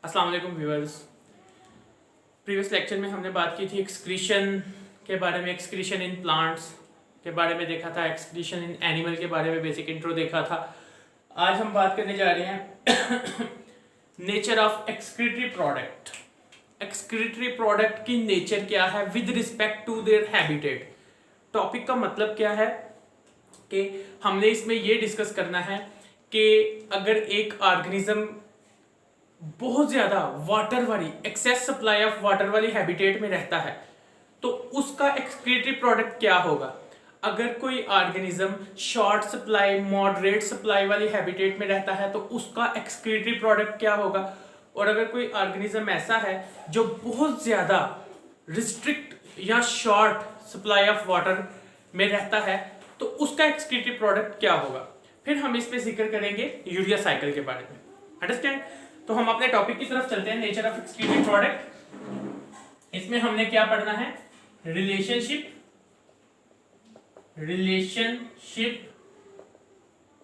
अस्सलाम वालेकुम viewers. Previous lecture में हमने बात की थी एक्सक्रीशन के बारे में, एक्सक्रीशन इन प्लांट्स के बारे में देखा था, एक्सक्रीशन इन एनिमल के बारे में बेसिक इंट्रो देखा था। आज हम बात करने जा रहे हैं nature of excretory product. Excretory product की नेचर क्या है with respect to their habitat. Topic का मतलब क्या है कि हमने इसमें ये डिस्कस करना है कि अगर एक ऑर्गेनिज्म बहुत ज्यादा वाटर वाली, एक्सेस सप्लाई ऑफ वाटर वाली हैबिटेट में रहता है तो उसका एक्सक्रीटरी प्रोडक्ट क्या होगा। अगर कोई organism short supply, moderate supply वाली हैबिटेट में रहता है तो उसका एक्सक्रीटरी प्रोडक्ट क्या होगा। और अगर कोई ऑर्गेनिज्म ऐसा है जो बहुत ज्यादा रिस्ट्रिक्ट या शॉर्ट सप्लाई ऑफ वाटर में रहता है तो उसका एक्सक्रीटरी प्रोडक्ट क्या होगा। फिर हम इस पे जिक्र करेंगे यूरिया साइकिल के बारे में। अंडरस्टैंड? तो हम अपने टॉपिक की तरफ चलते हैं, नेचर ऑफ एक्सक्रीटरी प्रोडक्ट। इसमें हमने क्या पढ़ना है, relationship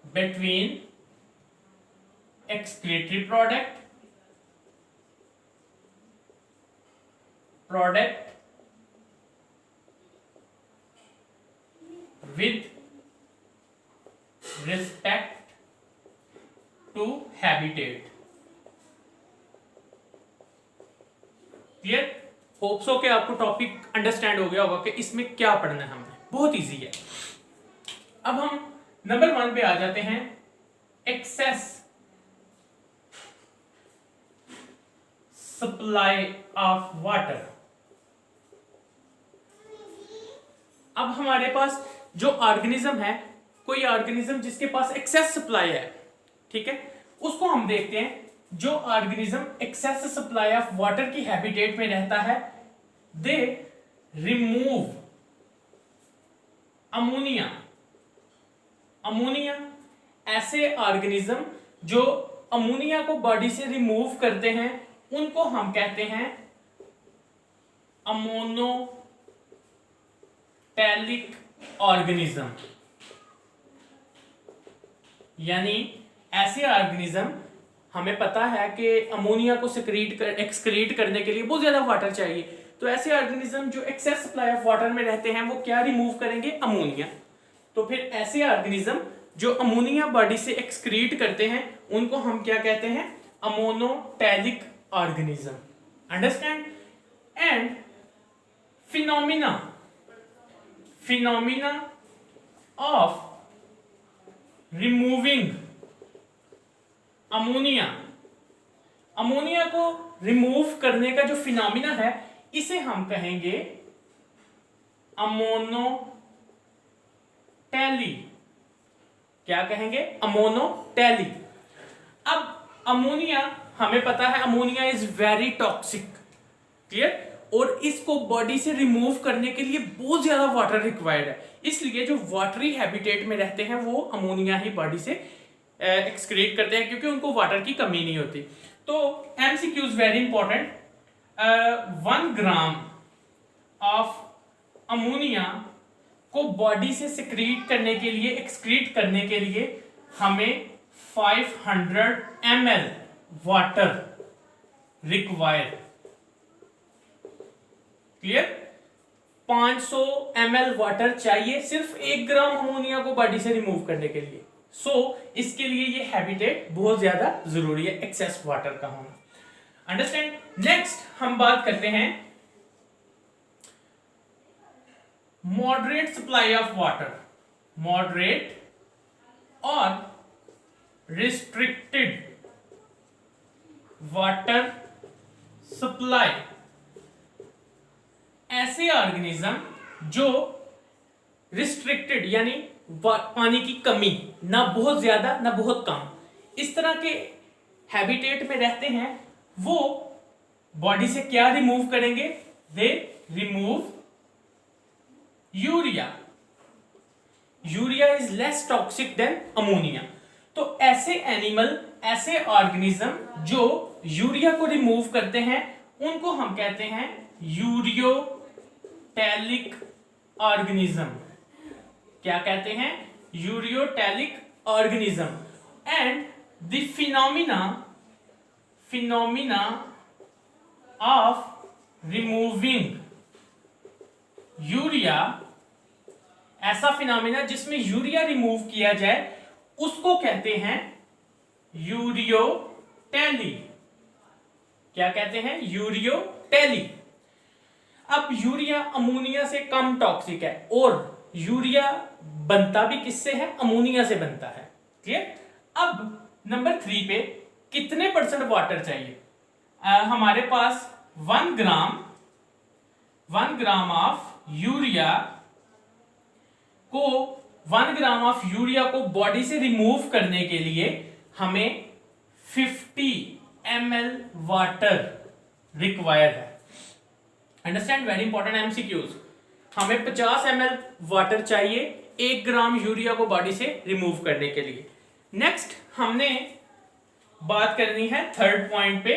between excretory product with respect to habitat. Clear? Hope so कि आपको टॉपिक अंडरस्टैंड हो गया होगा कि इसमें क्या पढ़ना है हमने। बहुत इजी है। अब हम नंबर 1 पे आ जाते हैं, एक्सेस सप्लाई ऑफ वाटर। अब हमारे पास जो ऑर्गेनिज्म है, कोई ऑर्गेनिज्म जिसके पास एक्सेस सप्लाई है, ठीक है, उसको हम देखते हैं। जो organism excess supply of water की हैबिटेट में रहता है, दे रिमूव अमोनिया। ऐसे ऑर्गेनिज्म जो अमोनिया को बॉडी से रिमूव करते हैं उनको हम कहते हैं अमोनोटैलिक ऑर्गेनिज्म। यानी ऐसे ऑर्गेनिज्म, हमें पता है कि अमोनिया को एक्सक्रीट करने के लिए बहुत ज्यादा वाटर चाहिए, तो ऐसे ऑर्गेनिज्म जो एक्सेस सप्लाई ऑफ वाटर में रहते हैं वो क्या रिमूव करेंगे, अमोनिया। तो फिर ऐसे ऑर्गेनिज्म जो अमोनिया बॉडी से एक्सक्रीट करते हैं उनको हम क्या कहते हैं, ammonotelic organism. Understand? And phenomena of removing ammonia को रिमूव करने का जो फिनोमिना है इसे हम कहेंगे अमोनोटैली। क्या कहेंगे? अमोनोटैली। अब अमोनिया, हमें पता है ammonia is very toxic. Clear? और इसको बॉडी से रिमूव करने के लिए बहुत ज्यादा वाटर रिक्वायर्ड है, इसलिए जो वाटरी हैबिटेट में रहते हैं वो अमोनिया ही बॉडी से एक्सक्रीट करते हैं क्योंकि उनको वाटर की कमी नहीं होती। तो MCQs very important. 1 gram of ammonia को बॉडी से एक्सक्रीट करने के लिए हमें 500 ml water required. Clear? 500 ml water चाहिए सिर्फ 1 ग्राम अमोनिया को बॉडी से रिमूव करने के लिए। इसके लिए ये हैबिटेट बहुत ज्यादा जरूरी है, एक्सेस वाटर का होना। अंडरस्टैंड? नेक्स्ट हम बात करते हैं moderate supply of water. Moderate और रिस्ट्रिक्टेड वाटर सप्लाई। ऐसे ऑर्गेनिज्म जो रिस्ट्रिक्टेड यानी पानी की कमी, ना बहुत ज्यादा ना बहुत कम, इस तरह के हैबिटेट में रहते हैं, वो बॉडी से क्या रिमूव करेंगे, they remove urea is less toxic than ammonia. तो ऐसे एनिमल, ऐसे ऑर्गेनिज्म जो यूरिया को रिमूव करते हैं उनको हम कहते हैं यूरियोटैलिक ऑर्गेनिज्म। क्या कहते हैं? Ureotelic organism. And the phenomena of removing urea, ऐसा फिनोमिना जिसमें यूरिया रिमूव किया जाए उसको कहते हैं यूरियोटेली। क्या कहते हैं? यूरियोटेली। अब यूरिया अमोनिया से कम टॉक्सिक है और यूरिया बनता भी किससे है? अमोनिया से बनता है। क्लियर? अब नंबर 3 पे कितने परसेंट वाटर चाहिए? हमारे पास 1 ग्राम ऑफ यूरिया को 1 ग्राम ऑफ यूरिया को बॉडी से रिमूव करने के लिए हमें 50 ml वाटर रिक्वायर्ड है। अंडरस्टैंड? Very important MCQs. हमें 50 ml वाटर चाहिए 1 ग्राम यूरिया को बॉडी से रिमूव करने के लिए। नेक्स्ट हमने बात करनी है थर्ड पॉइंट पे।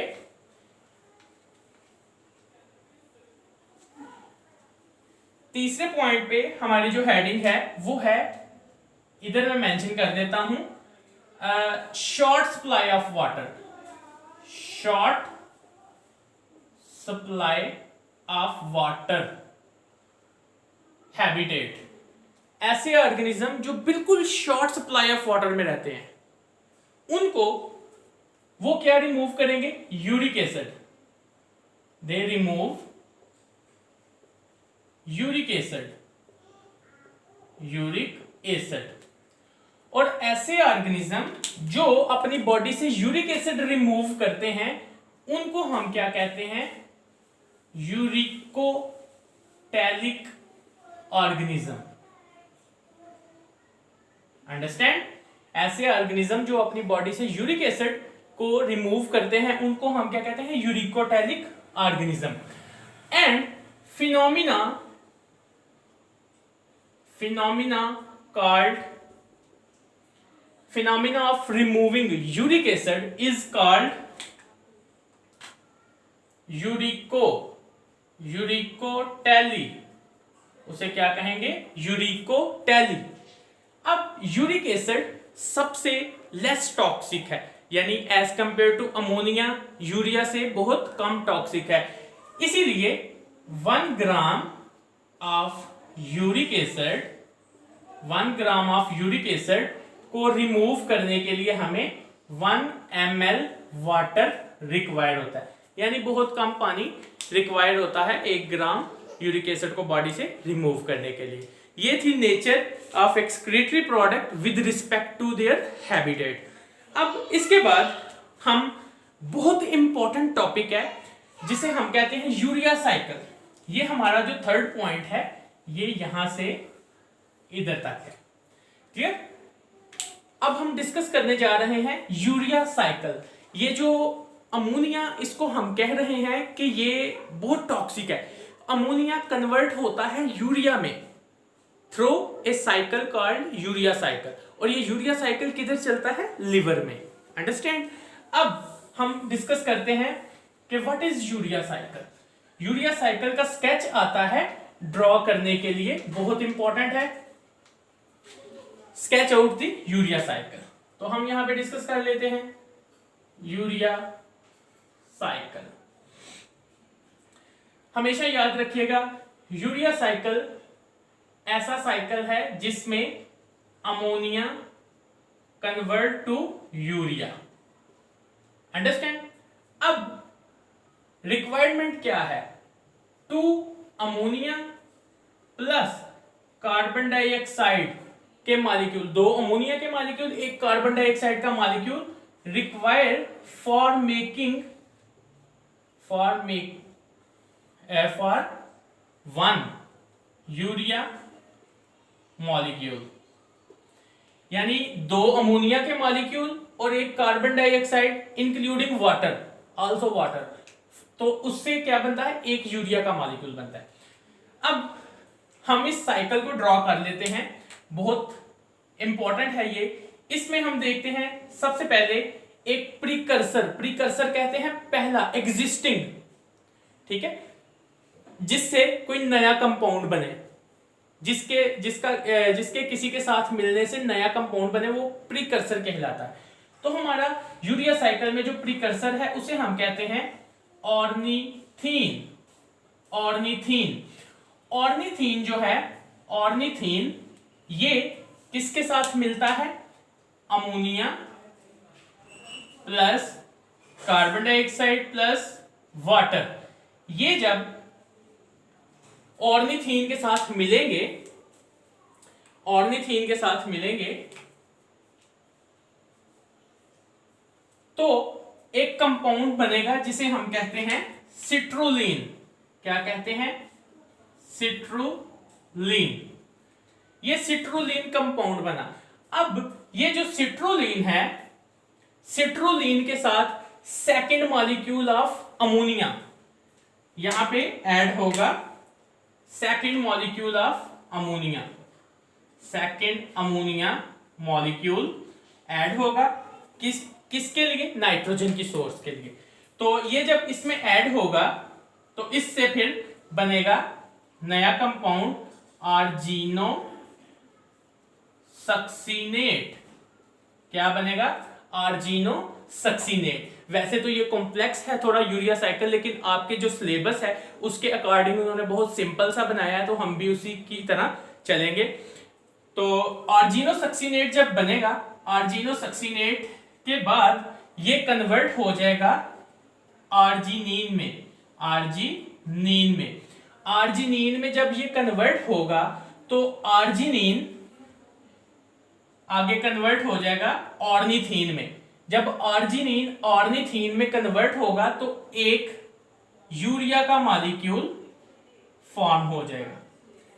तीसरे पॉइंट पे हमारी जो हेडिंग है वो है, इधर मैं मेंशन कर देता हूं, short supply of water. Short supply of water habitat. ऐसे ऑर्गेनिज्म जो बिल्कुल शॉर्ट सप्लाई ऑफ वाटर में रहते हैं उनको वो क्या रिमूव करेंगे? Uric acid. They remove uric acid. Uric acid. और ऐसे ऑर्गेनिज्म जो अपनी बॉडी से यूरिक एसिड रिमूव करते हैं उनको हम क्या कहते हैं? Uricotelic organism. अंडरस्टैंड? ऐसे ऑर्गेनिज्म जो अपनी बॉडी से यूरिक एसिड को रिमूव करते हैं उनको हम क्या कहते हैं? Uricotelic organism. And phenomena of removing uric acid is called uricotely. उसे क्या कहेंगे? यूरिकोटैली। अब यूरिक एसिड सबसे लेस टॉक्सिक है, यानी as compare to ammonia urea से बहुत कम टॉक्सिक है। इसीलिए 1 ग्राम ऑफ यूरिक एसिड को रिमूव करने के लिए हमें 1 ml वाटर रिक्वायर्ड होता है, यानी बहुत कम पानी रिक्वायर्ड होता है 1 ग्राम यूरिक एसिड को बॉडी से रिमूव करने के लिए। ये थी nature of excretory product with respect to their habitat. अब इसके बाद हम बहुत इंपॉर्टेंट टॉपिक है जिसे हम कहते हैं यूरिया साइकिल। ये हमारा जो थर्ड पॉइंट है ये यहां से इधर तक है। क्लियर? अब हम डिस्कस करने जा रहे हैं यूरिया साइकिल। ये जो अमोनिया, इसको हम कह रहे हैं कि ये बहुत टॉक्सिक है। अमोनिया कन्वर्ट होता है यूरिया में through a cycle called urea cycle, और ये यूरिया साइकिल किधर चलता है? लिवर में। अंडरस्टैंड? अब हम डिस्कस करते हैं कि what is urea cycle. Urea cycle का स्केच आता है ड्रॉ करने के लिए, बहुत इंपॉर्टेंट है। Sketch out the urea cycle. तो हम यहां पे डिस्कस कर लेते हैं यूरिया साइकिल। हमेशा याद रखिएगा यूरिया साइकिल ऐसा साइकिल है जिसमें ammonia convert to urea. Understand? अब रिक्वायरमेंट क्या है? 2 अमोनिया प्लस कार्बन डाइऑक्साइड के मॉलिक्यूल, 2 अमोनिया के मॉलिक्यूल, 1 कार्बन डाइऑक्साइड का molecule required for 1 urea molecule. यानी 2 अमोनिया के मॉलिक्यूल और 1 carbon dioxide including water, also water, तो उससे क्या बनता है? 1 यूरिया का मॉलिक्यूल बनता है। अब हम इस साइकिल को ड्रॉ कर लेते हैं, बहुत इंपॉर्टेंट है ये। इसमें हम देखते हैं सबसे पहले एक प्रीकर्सर कहते हैं पहला एग्जिस्टिंग, ठीक है, जिससे कोई नया कंपाउंड बने, जिसके किसी के साथ मिलने से नया कंपाउंड बने, वो प्रीकर्सर कहलाता है। तो हमारा यूरिया साइकिल में जो प्रीकर्सर है उसे हम कहते हैं ऑर्निथीन। ऑर्निथीन ऑर्निथीन जो है, ऑर्निथीन ये किसके साथ मिलता है? Ammonia plus carbon dioxide plus water. ये जब ऑर्निथीन के साथ मिलेंगे, ऑर्निथीन के साथ मिलेंगे तो एक कंपाउंड बनेगा जिसे हम कहते हैं सिट्रुलिन। क्या कहते हैं? सिट्रुलिन। ये सिट्रुलिन कंपाउंड बना। अब ये जो सिट्रुलिन है, सिट्रुलिन के साथ सेकंड मॉलिक्यूल ऑफ अमोनिया यहां पे ऐड होगा। Second molecule of ammonia, second ammonia molecule add होगा। किसके लिए? नाइट्रोजन की सोर्स के लिए। तो ये जब इसमें ऐड होगा तो इससे फिर बनेगा नया कंपाउंड आर्जिनो सक्सीनेट। क्या बनेगा? आर्जिनो सक्सीनेट। वैसे तो ये कॉम्प्लेक्स है थोड़ा यूरिया साइकिल, लेकिन आपके जो सिलेबस है उसके अकॉर्डिंग उन्होंने बहुत सिंपल सा बनाया है, तो हम भी उसी की तरह चलेंगे। तो आर्जिनो सक्सीनेट जब बनेगा, आर्जिनो सक्सीनेट के बाद ये कन्वर्ट हो जाएगा आर्जिनिन में। आर्जिनिन में, आर्जिनिन में जब ये कन्वर्ट होगा तो आर्जिनिन आगे कन्वर्ट हो जाएगा ऑर्निथीन में। जब आर्जिनिन ऑर्निथीन में कन्वर्ट होगा तो एक यूरिया का मॉलिक्यूल फॉर्म हो जाएगा।